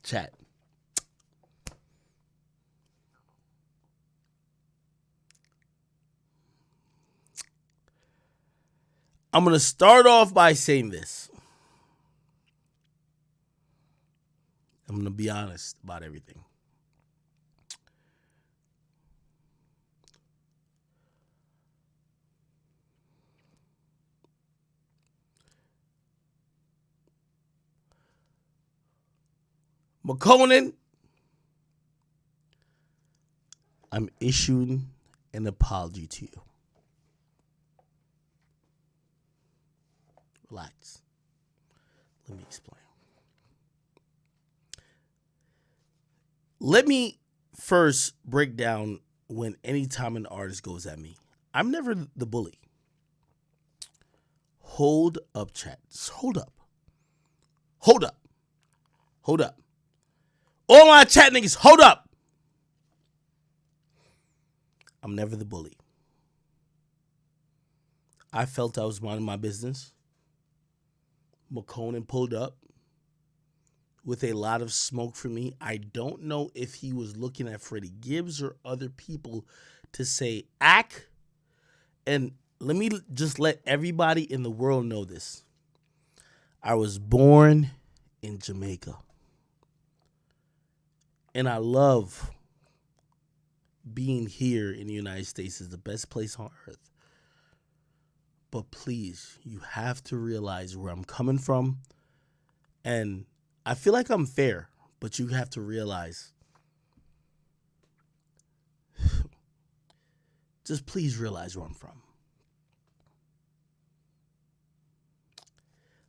Chat. I'm going to start off by saying this. I'm going to be honest about everything. Makonnen, I'm issuing an apology to you. Relax. Let me explain. Let me first break down when anytime an artist goes at me. I'm never the bully. Hold up, chat. Just hold up. Hold up. Hold up. All my chat niggas, hold up. I'm never the bully. I felt I was minding my business. Makonnen pulled up with a lot of smoke for me. I don't know if he was looking at Freddie Gibbs or other people to say, act. And let me just let everybody in the world know this. I was born in Jamaica. And I love being here in the United States. Is the best place on earth. But please, you have to realize where I'm coming from. And I feel like I'm fair, but you have to realize. Just please realize where I'm from.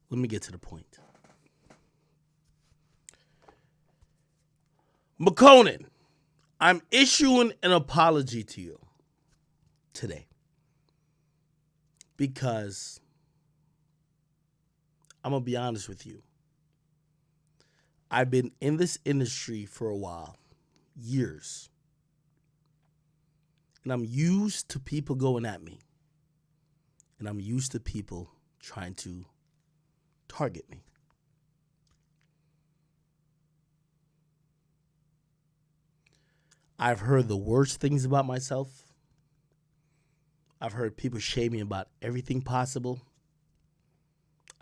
Let me get to the point. Makonnen, I'm issuing an apology to you today. Because I'm going to be honest with you. I've been in this industry for a while, years. And I'm used to people going at me. And I'm used to people trying to target me. I've heard the worst things about myself. I've heard people shame me about everything possible.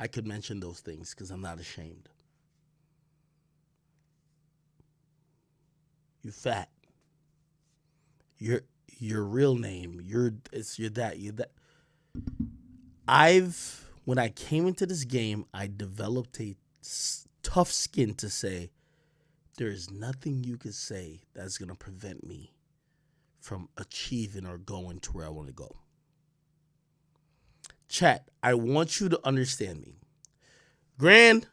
I could mention those things because I'm not ashamed. You fat. Your real name. You're that. When I came into this game, I developed a tough skin to say, there is nothing you could say that's going to prevent me from achieving or going to where I want to go. Chat, I want you to understand me. Grand's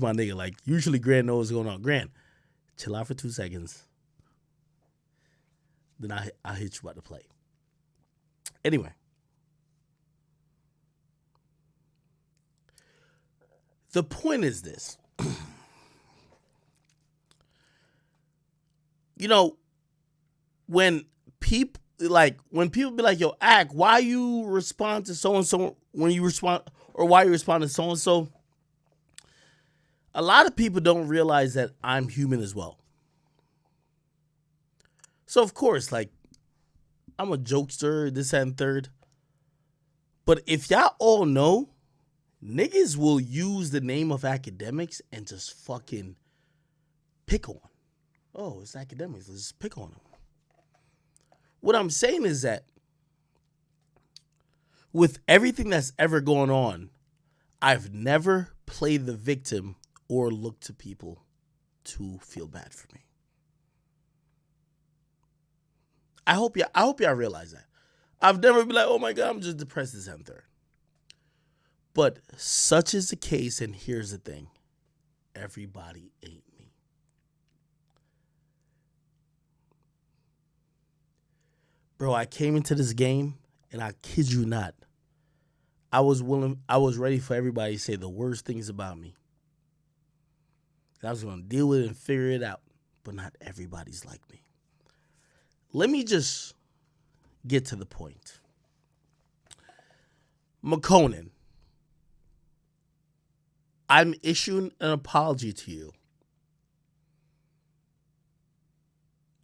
my nigga. Like, usually Grand knows what's going on. Grand, chill out for 2 seconds. Then I'll hit you about to play. Anyway. The point is this. When people be like, yo, act, why you respond to so-and-so when you respond, or why you respond to so-and-so, a lot of people don't realize that I'm human as well. So, of course, like, I'm a jokester, this and third. But if y'all all know, niggas will use the name of Akademiks and just fucking pick on. Oh, it's Akademiks. Let's just pick on him. What I'm saying is that with everything that's ever going on, I've never played the victim or looked to people to feel bad for me. I hope y'all realize that. I've never been like, oh my God, I'm just depressed this and third. But such is the case, and here's the thing. Everybody ain't me. Bro, I came into this game, and I kid you not, I was ready for everybody to say the worst things about me. I was going to deal with it and figure it out, but not everybody's like me. Let me just get to the point. Makonnen, I'm issuing an apology to you.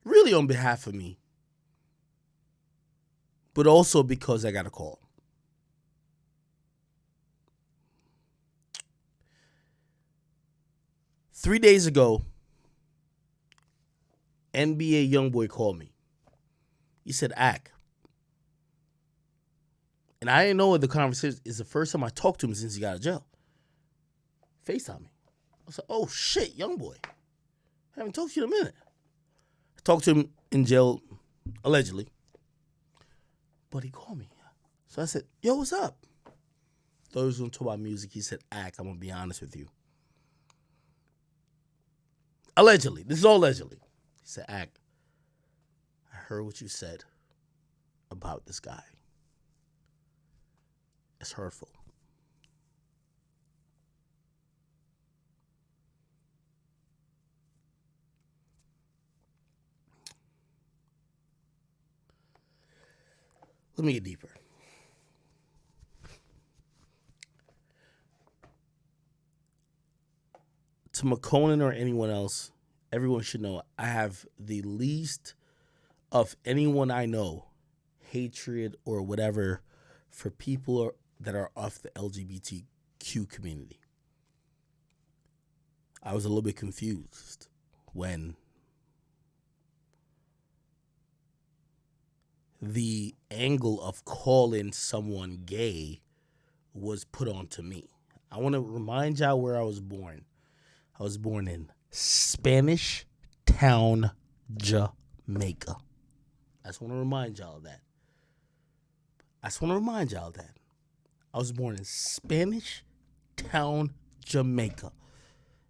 Really on behalf of me. But also because I got a call. Three days ago, NBA Youngboy called me. He said, Ak. And I didn't know the conversation is the first time I talked to him since he got out of jail. FaceTime me. I was like, oh shit, Youngboy. I haven't talked to you in a minute. I talked to him in jail, allegedly. But he called me. So I said, yo, what's up? Thought he was going to talk about music. He said, Ak, I'm going to be honest with you. Allegedly. This is all allegedly. He said, Ak, I heard what you said about this guy. It's hurtful. Let me get deeper. To Makonnen or anyone else, everyone should know I have the least of anyone I know hatred or whatever for people that are of the LGBTQ community. I was a little bit confused when the angle of calling someone gay was put onto me. I want to remind y'all where I was born. I was born in Spanish Town, Jamaica. I just want to remind y'all of that. I was born in Spanish Town, Jamaica.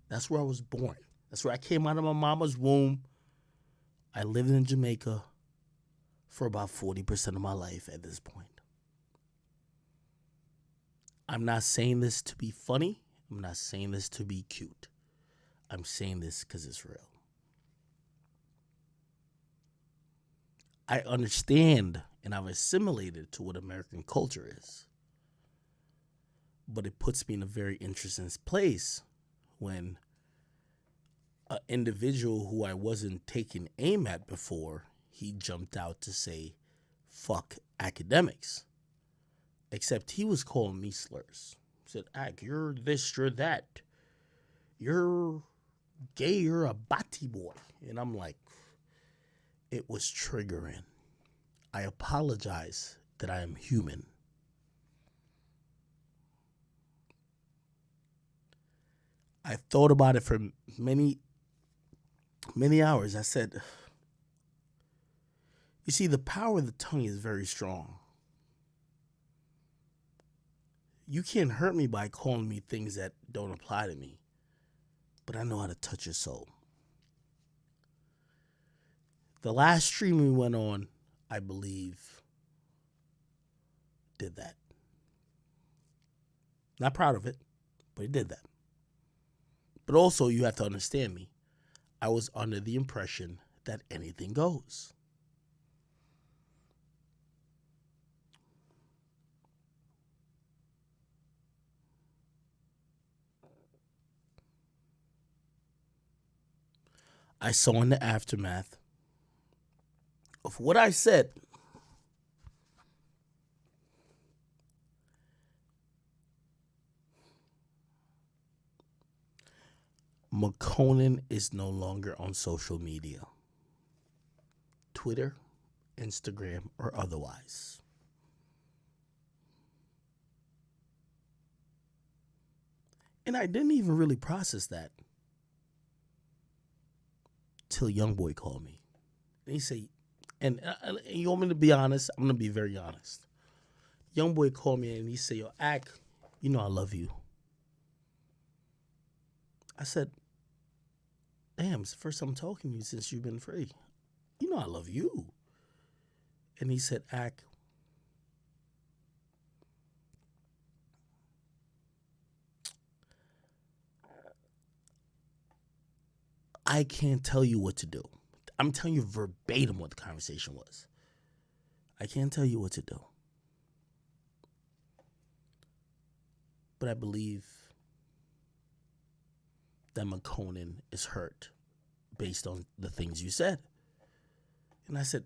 That's where I was born. That's where I came out of my mama's womb. I lived in Jamaica for about 40% of my life at this point. I'm not saying this to be funny. I'm not saying this to be cute. I'm saying this because it's real. I understand and I've assimilated to what American culture is. But it puts me in a very interesting place when an individual who I wasn't taking aim at before, he jumped out to say, fuck academics. Except he was calling me slurs. He said, Ak, you're this, you're that. You're gay, you're a batty boy. And I'm like, it was triggering. I apologize that I am human. I thought about it for many hours. I said, you see, the power of the tongue is very strong. You can't hurt me by calling me things that don't apply to me. But I know how to touch your soul. The last stream we went on, I believe, did that. Not proud of it, but it did that. But also, you have to understand me. I was under the impression that anything goes. I saw in the aftermath of what I said, Makonnen is no longer on social media. Twitter, Instagram, or otherwise. And I didn't even really process that till Youngboy called me. And he said, and you want me to be honest? I'm going to be very honest. Youngboy called me and he said, yo, Ak, you know I love you. I said, damn, it's the first time I'm talking to you since you've been free. You know I love you. And he said, Ak, I can't tell you what to do. I'm telling you verbatim what the conversation was. I can't tell you what to do. But I believe that Makonnen is hurt based on the things you said. And I said,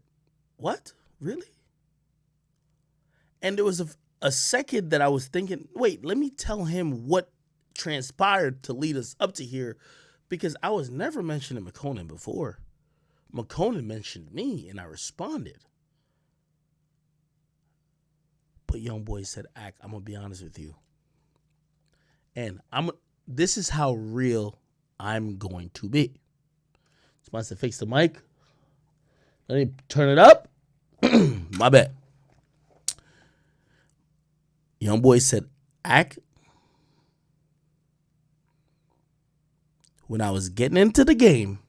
what? Really? And there was a second that I was thinking, wait, let me tell him what transpired to lead us up to here, because I was never mentioning Makonnen before. Makonnen mentioned me, and I responded. But Youngboy said, I'm going to be honest with you. And this is how real I'm going to be. Somebody said, fix the mic. Let me turn it up. My bad. Youngboy said, when I was getting into the game,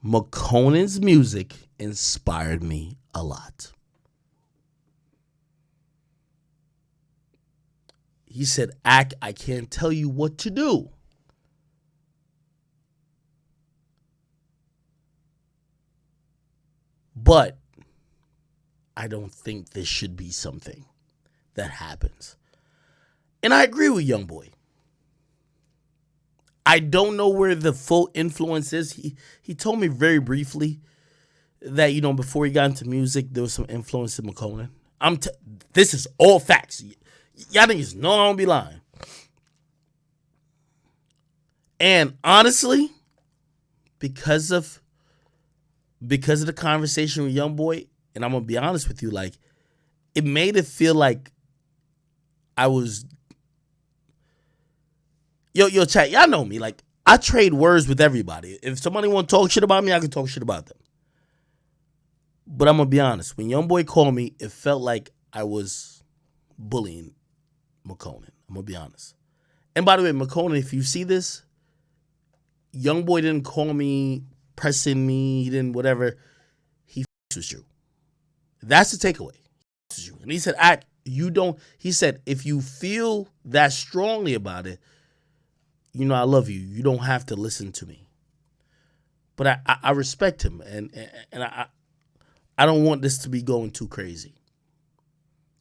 Makonnen's music inspired me a lot. He said, I can't tell you what to do. But I don't think this should be something that happens. And I agree with Youngboy. I don't know where the full influence is. He told me very briefly that, before he got into music, there was some influence in Makonnen. This is all facts. Y'all niggas know I don't be lying. And honestly, because of the conversation with Youngboy, and I'm gonna be honest with you, like, it made it feel like I was, yo, chat, y'all know me. Like, I trade words with everybody. If somebody want to talk shit about me, I can talk shit about them. But I'm gonna be honest. When Youngboy called me, it felt like I was bullying Makonnen. I'm gonna be honest. And by the way, Makonnen, if you see this, Youngboy didn't call me pressing me. He didn't whatever. He with you. That's the takeaway. And he said, he said, if you feel that strongly about it, I love you. You don't have to listen to me. But I respect him, and I don't want this to be going too crazy.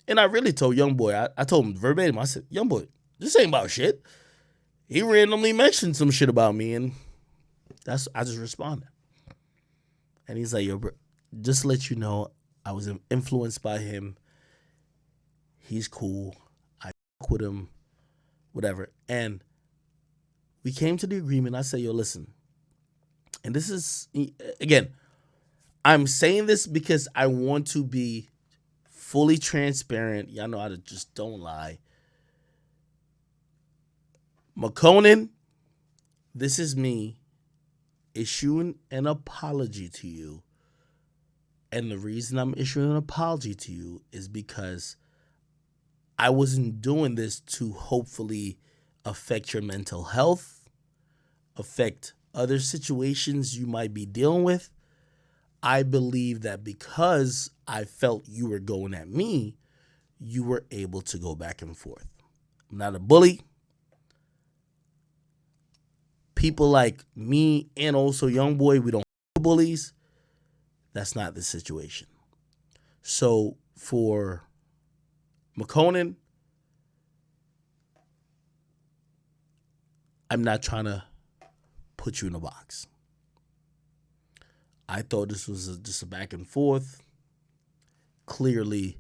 And I really told Youngboy, I told him verbatim, I said, Youngboy, this ain't about shit. He randomly mentioned some shit about me, and I just responded. And he's like, yo, bro, just to let you know, I was influenced by him. He's cool. I fuck with him, whatever. And we came to the agreement. I said, yo, listen. And this is, again, I'm saying this because I want to be fully transparent. Y'all know I just don't lie. Makonnen, this is me issuing an apology to you. And the reason I'm issuing an apology to you is because I wasn't doing this to hopefully affect your mental health, affect other situations you might be dealing with. I believe that because I felt you were going at me, you were able to go back and forth. I'm not a bully. People like me and also Youngboy, we don't bullies. That's not the situation. So for Makonnen, I'm not trying to put you in a box. I thought this was just a back and forth. Clearly,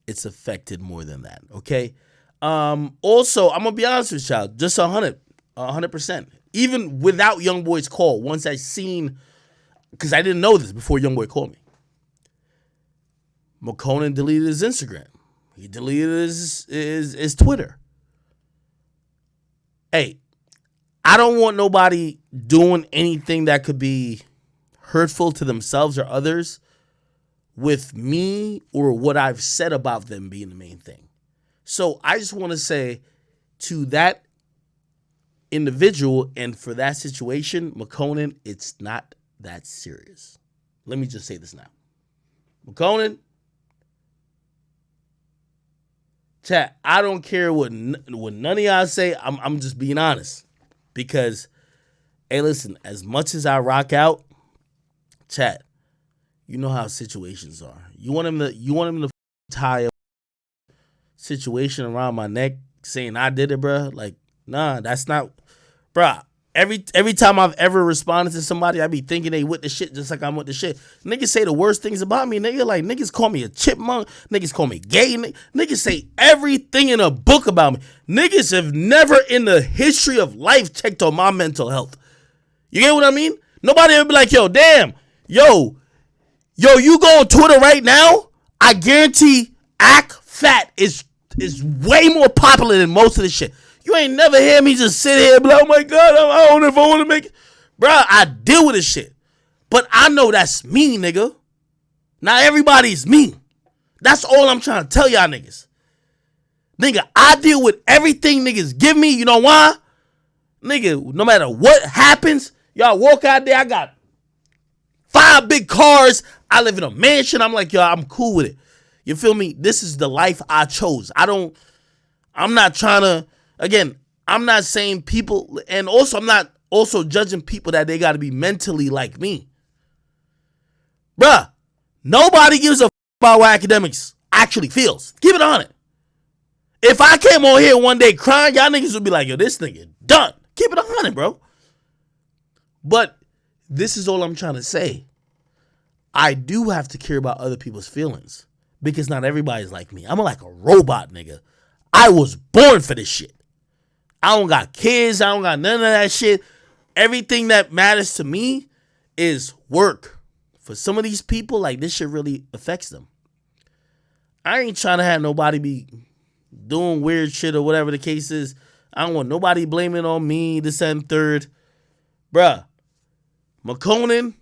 it's affected more than that, okay? Also, I'm going to be honest with y'all, just 100%. Even without Youngboy's call, once I seen, because I didn't know this before Youngboy called me, Makonnen deleted his Instagram. He deleted his Twitter. Hey, I don't want nobody doing anything that could be hurtful to themselves or others with me or what I've said about them being the main thing. So I just want to say to that individual and for that situation, Makonnen, it's not that serious. Let me just say this now. Makonnen, chat, I don't care what none of y'all say. I'm just being honest. Because, hey, listen, as much as I rock out, chat, you know how situations are. You want him to tie a situation around my neck saying I did it, bruh? Like, nah, that's not, bruh. Every time I've ever responded to somebody, I be thinking they with the shit just like I'm with the shit. Niggas say the worst things about me, nigga. Like, niggas call me a chipmunk. Niggas call me gay. Niggas say everything in a book about me. Niggas have never in the history of life checked on my mental health. You get what I mean? Nobody ever be like, yo, damn, yo, you go on Twitter right now, I guarantee Act Fat is way more popular than most of this shit. You ain't never hear me just sit here and be like, oh my God, I don't know if I want to make it. Bruh, I deal with this shit. But I know that's me, nigga. Not everybody's me. That's all I'm trying to tell y'all niggas. Nigga, I deal with everything niggas give me. You know why? Nigga, no matter what happens, y'all walk out there, I got 5 big cars. I live in a mansion. I'm like, yo, I'm cool with it. You feel me? This is the life I chose. I'm not trying to, again, I'm not saying people, and also I'm not also judging people that they got to be mentally like me. Bruh, nobody gives a about what Akademiks actually feels. Keep it on it. If I came on here one day crying, y'all niggas would be like, yo, this nigga done. Keep it on it, bro. But this is all I'm trying to say. I do have to care about other people's feelings because not everybody's like me. I'm like a robot, nigga. I was born for this shit. I don't got kids. I don't got none of that shit. Everything that matters to me is work. For some of these people, like, this shit really affects them. I ain't trying to have nobody be doing weird shit or whatever the case is. I don't want nobody blaming on me, this and third. Bruh, Makonnen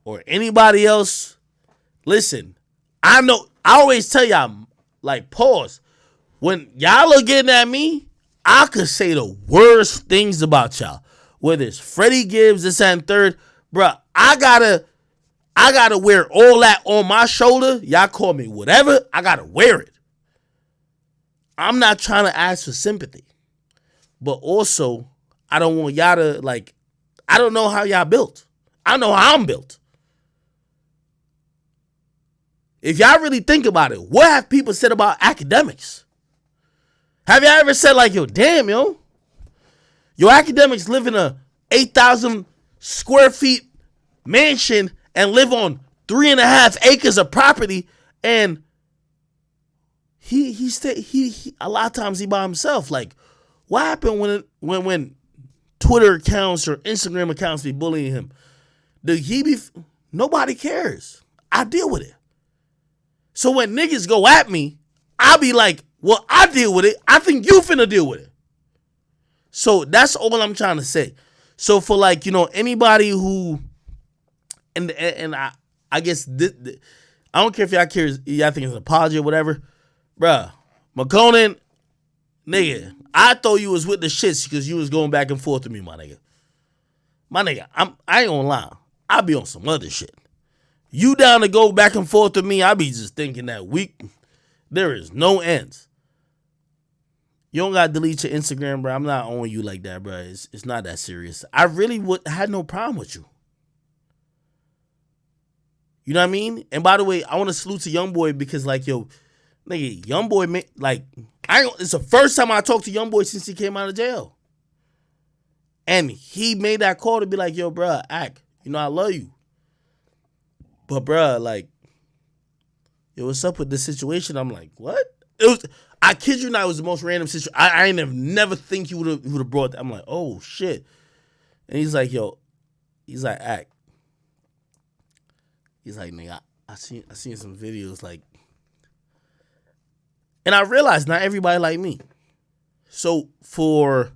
or anybody else, listen, I know, I always tell y'all, like, pause. When y'all are getting at me, I could say the worst things about y'all. Whether it's Freddie Gibbs, this and third, bruh, I gotta wear all that on my shoulder. Y'all call me whatever, I gotta wear it. I'm not trying to ask for sympathy. But also, I don't want y'all to, like, I don't know how y'all built. I know how I'm built. If y'all really think about it, what have people said about Akademiks? Have y'all ever said, like, yo, damn, yo, Akademiks live in a 8,000 square feet mansion and live on 3.5 acres of property, and he a lot of times he by himself. Like, what happened when Twitter accounts or Instagram accounts be bullying him? Nobody cares. I deal with it. So when niggas go at me, I'll be like, well, I deal with it. I think you finna deal with it. So that's all I'm trying to say. So for, like, you know, anybody who, and I guess I don't care if y'all think it's an apology or whatever, bruh. Makonnen, nigga, I thought you was with the shits because you was going back and forth with me, my nigga. My nigga, I ain't gonna lie. I be on some other shit. You down to go back and forth with me, I be just thinking that there is no ends. You don't gotta delete your Instagram, bro. I'm not on you like that, bro. It's not that serious. I really had no problem with you. You know what I mean? And by the way, I want to salute to Youngboy because, like, yo, nigga, Youngboy, like, it's the first time I talked to Youngboy since he came out of jail. And he made that call to be like, yo, bro, Ak, you know, I love you. But, bro, like, yo, what's up with this situation? I'm like, what? I kid you not, it was the most random situation. I ain't never think you would have brought that. I'm like, oh, shit. And he's like, Ak. He's like, nigga, I seen some videos, like, and I realized not everybody like me. So for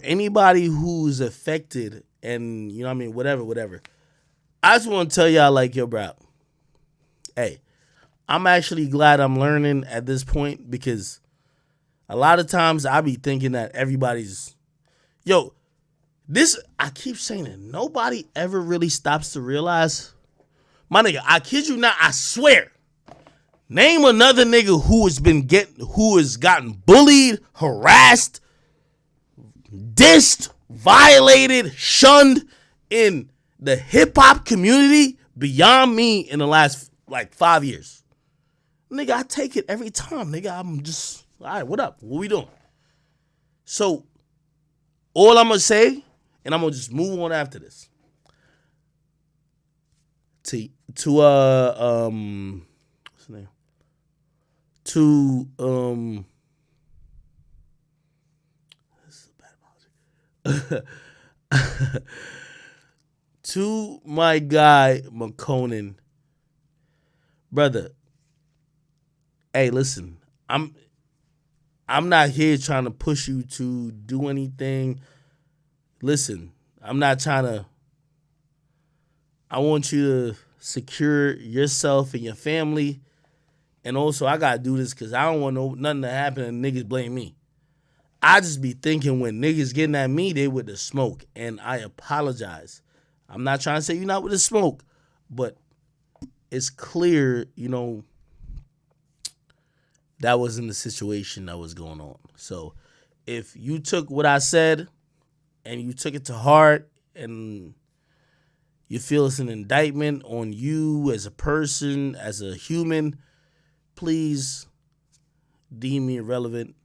anybody who's affected and, you know what I mean, whatever, I just want to tell y'all, like, yo, bro, hey, I'm actually glad I'm learning at this point because a lot of times I be thinking that everybody's, yo, I keep saying it, nobody ever really stops to realize, my nigga, I kid you not, I swear, name another nigga who has gotten bullied, harassed, dissed, violated, shunned in the hip hop community beyond me in the last, like, 5 years. Nigga, I take it every time. Nigga, I'm just, all right, what up? What we doing? So, all I'm going to say, and I'm going to just move on after this. To what's the name? To, this is a bad apology. To my guy, Makonnen, brother, hey, listen, I'm not here trying to push you to do anything. Listen, I'm not trying to. I want you to secure yourself and your family. And also, I got to do this because I don't want nothing to happen and niggas blame me. I just be thinking when niggas getting at me, they with the smoke. And I apologize. I'm not trying to say you're not with the smoke, but it's clear, that wasn't the situation that was going on. So if you took what I said and you took it to heart and you feel it's an indictment on you as a person, as a human, please deem me irrelevant